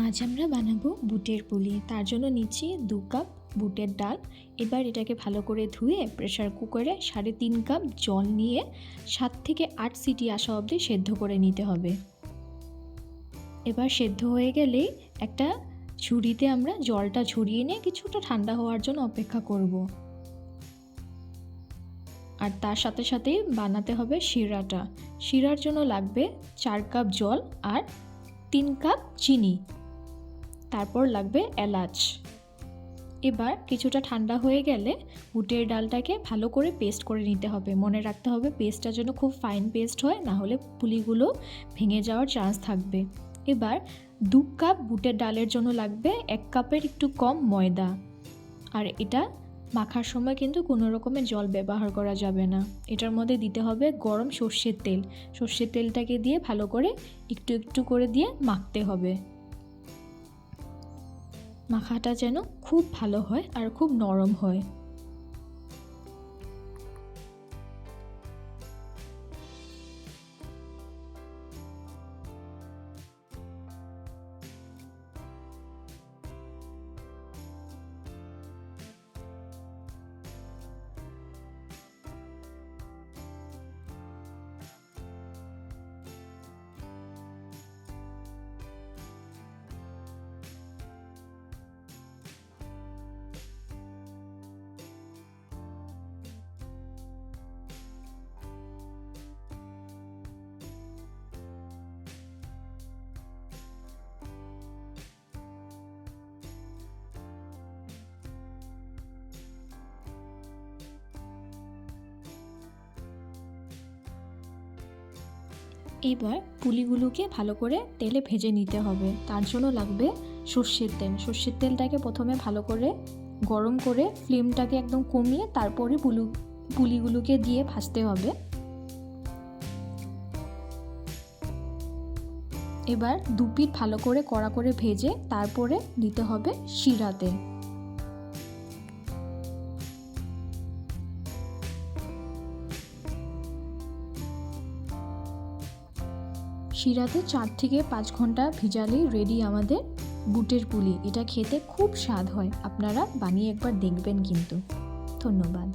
আজ আমরা বানাবো বুটের পুলি। তার জন্য নিচ্ছি 2 কাপ বুটের ডাল। এবার এটাকে ভালো করে ধুয়ে প্রেসার কুকারে 3.5 কাপ জল নিয়ে 7 থেকে 8 সিটি আসা অবধি সেদ্ধ করে নিতে হবে। এবার সেদ্ধ হয়ে গেলেই একটা ঝুড়িতে আমরা জলটা ঝরিয়ে নিয়ে কিছুটা ঠান্ডা হওয়ার জন্য অপেক্ষা করব। আর তার সাথে সাথেই বানাতে হবে শিরাটা। শিরার জন্য লাগবে 4 কাপ জল আর 3 কাপ চিনি, তারপর লাগবে এলাচ। এবার কিছুটা ঠান্ডা হয়ে গেলে বুটের ডালটাকে ভালো করে পেস্ট করে নিতে হবে। মনে রাখতে হবে পেস্টটা যেন খুব ফাইন পেস্ট হয়, না হলে পুলিগুলো ভেঙে যাওয়ার চান্স থাকবে। এবার 2 কাপ বুটের ডালের জন্য লাগবে 1 কাপের একটু কম ময়দা। আর এটা মাখার সময় কিন্তু কোনো রকমের জল ব্যবহার করা যাবে না। এটার মধ্যে দিতে হবে গরম সর্ষের তেল। সর্ষের তেলটাকে দিয়ে ভালো করে একটু একটু করে দিয়ে মাখতে হবে। মাখাটা যেন খুব ভালো হয় আর খুব নরম হয়। এবার পুলিগুলোকে ভালো করে তেলে ভেজে নিতে হবে। তার জন্য লাগবে সর্ষের তেল। সর্ষের তেলটাকে প্রথমে ভালো করে গরম করে ফ্লেমটাকে একদম কমিয়ে তারপরে পুলিগুলোকে দিয়ে ভাজতে হবে। এবার 2 পিঠ ভালো করে কড়া করে ভেজে তারপরে দিতে হবে শিরাতে। শিরাতে 4 থেকে 5 ঘন্টা ভিজালেই রেডি আমাদের বুটের পুলি। এটা খেতে খুব স্বাদ হয়। আপনারা বানিয়ে একবার দেখবেন কিন্তু। ধন্যবাদ।